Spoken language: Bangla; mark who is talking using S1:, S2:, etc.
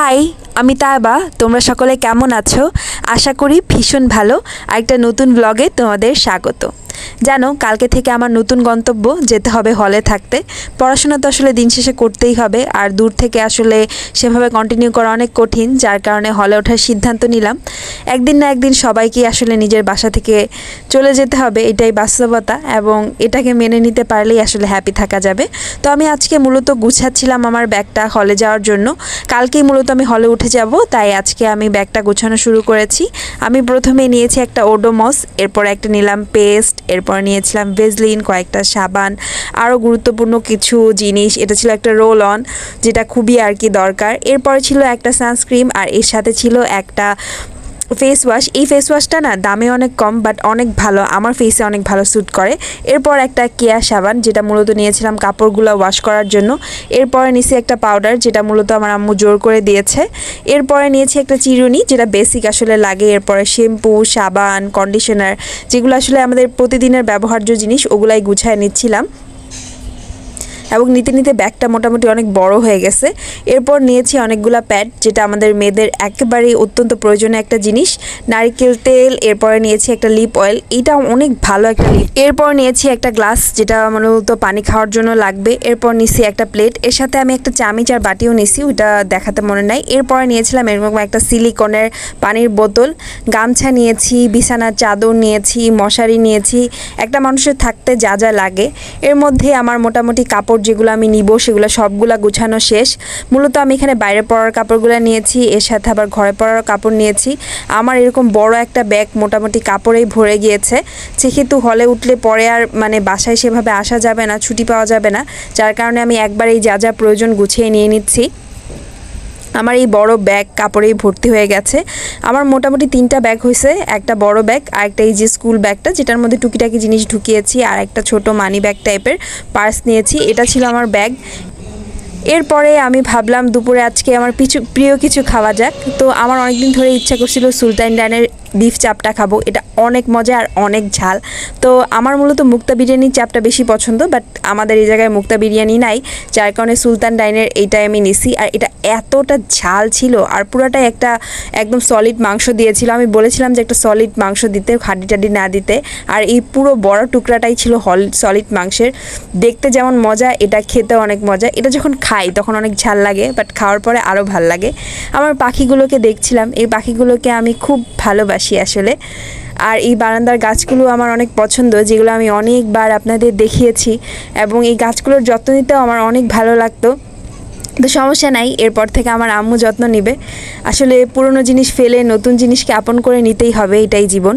S1: হাই, আমি তাইবা। তোমরা সকলে কেমন আছো? আশা করি ভীষণ ভালো। আরেকটা নতুন ব্লগে তোমাদের স্বাগত। জানো, কালকে থেকে আমার নতুন গন্তব্য, যেতে হবে হলে থাকতে। পড়াশোনা তো আসলে দিন শেষে করতেই হবে, আর দূর থেকে আসলে সেভাবে কন্টিনিউ করা অনেক কঠিন, যার কারণে হলে ওঠার সিদ্ধান্ত নিলাম। একদিন না একদিন সবাইকে আসলে নিজের বাসা থেকে চলে যেতে হবে, এটাই বাস্তবতা, এবং এটাকে মেনে নিতে পারলেই আসলে হ্যাপি থাকা যাবে। তো আমি আজকে মূলত গুছাচ্ছিলাম আমার ব্যাগটা হলে যাওয়ার জন্য। কালকেই মূলত আমি হলে উঠে যাব, তাই আজকে আমি ব্যাগটা গোছানো শুরু করেছি। আমি প্রথমে নিয়েছি একটা ওডোমস, এরপর একটা নিলাম পেস্ট, এরপর নিয়েছিলাম ভেজলিন, কয়েকটা সাবান, আরও গুরুত্বপূর্ণ কিছু জিনিস। এটা ছিল একটা রোল অন, যেটা খুবই আর কি দরকার। এরপরে ছিল একটা সানস্ক্রিন, আর এর সাথে ছিল একটা ফেস ওয়াশ। এই ফেস ওয়াশটা না দামে অনেক কম, বাট অনেক ভালো, আমার ফেসে অনেক ভালো স্যুট করে। এরপর একটা কেয়া সাবান, যেটা মূলত নিয়েছিলাম কাপড়গুলো ওয়াশ করার জন্য। এরপরে নিয়েছি একটা পাউডার, যেটা মূলত আমার আম্মু জোর করে দিয়েছে। এরপরে নিয়েছি একটা চিরুনি, যেটা বেসিক আসলে লাগে। এরপরে শ্যাম্পু, সাবান, কন্ডিশনার, যেগুলো আসলে আমাদের প্রতিদিনের ব্যবহার্য জিনিস, ওগুলাই গুছায় নিচ্ছিলাম। এবং নিতে নিতে ব্যাগটা মোটামুটি অনেক বড় হয়ে গেছে। এরপর নিয়েছি অনেকগুলো প্যাড, যেটা আমাদের মেয়েদের একেবারেই অত্যন্ত প্রয়োজনীয় একটা জিনিস। নারকেল তেল, এরপরে নিয়েছি একটা লিপ অয়েল, এইটা অনেক ভালো একটা লিপ। এরপর নিয়েছি একটা গ্লাস, যেটা মূলত পানি খাওয়ার জন্য লাগবে। এরপর নিয়েছি একটা প্লেট, এর সাথে আমি একটা চামচ আর বাটিও নিয়েছি, ওইটা দেখাতে মনে নাই। এরপরে নিয়েছিলাম এরকম একটা সিলিকনের পানির বোতল, গামছা নিয়েছি, বিছানার চাদর নিয়েছি, মশারি নিয়েছি, একটা মানুষের থাকতে যা যা লাগে। এর মধ্যে আমার মোটামুটি কাপড় যেগুলো আমি নিব সেগুলো সবগুলা গুছানো শেষ। মূলত আমি এখানে বাইরে পরার কাপড়গুলো নিয়েছি, এর সাথে আবার ঘরে পরার কাপড় নিয়েছি। আমার এরকম বড় একটা ব্যাগ মোটামুটি কাপড়েই ভরে গিয়েছে, যেহেতু হলে উঠলে পরে আর বাসায় সেভাবে আসা যাবে না, ছুটি পাওয়া যাবে না, যার কারণে আমি একবারেই যা যা প্রয়োজন গুছিয়ে নিয়ে নিচ্ছি। আমার এই বড় ব্যাগ কাপড়েই ভর্তি হয়ে গেছে। আমার মোটামুটি 3টা ব্যাগ হয়েছে, একটা বড় ব্যাগ, আর একটা এই যে স্কুল ব্যাগটা, যেটার মধ্যে টুকিটাকি জিনিস ঢুকিয়েছি, আর একটা ছোট মানি ব্যাগ টাইপের পার্স নিয়েছি। এটা ছিল আমার ব্যাগ। এরপরে আমি ভাবলাম দুপুরে আজকে আমার প্রিয় কিছু খাওয়া যাক। তো আমার অনেকদিন ধরে ইচ্ছা করছিল সুলতান ডাইনের বিফ চাপটা খাবো, এটা অনেক মজা আর অনেক ঝাল। তো আমার মূলত মুক্তা বিরিয়ানির চাপটা বেশি পছন্দ, বাট আমাদের এই জায়গায় মুক্তা বিরিয়ানি নাই, যার কারণে সুলতান ডাইনের এইটাই আমি নিছি। আর এটা এতটা ঝাল ছিল, আর পুরাটাই একটা একদম সলিড মাংস দিয়েছিল। আমি বলেছিলাম যে একটা সলিড মাংস দিতে, হাড্ডি টাড্ডি না দিতে, আর এই পুরো বড় টুকরাটাই ছিল সলিড মাংসের। দেখতে যেমন মজা, এটা খেতেও অনেক মজা। এটা যখন খাই তখন অনেক ঝাল লাগে, বাট খাওয়ার পরে আরও ভাল লাগে। আমার পাখিগুলোকে দেখছিলাম, এই পাখিগুলোকে আমি খুব ভালোবাসি আসলে। আর এই বারান্দার গাছগুলো আমার অনেক পছন্দ, যেগুলো আমি অনেকবার আপনাদের দেখিয়েছি, এবং এই গাছগুলোর যত্ন নিতেও আমার অনেক ভালো লাগতো। তো সমস্যা নাই, এরপর থেকে আমার আম্মু যত্ন নেবে। আসলে পুরনো জিনিস ফেলে নতুন জিনিসকে আপন করে নিতেই হবে, এটাই জীবন।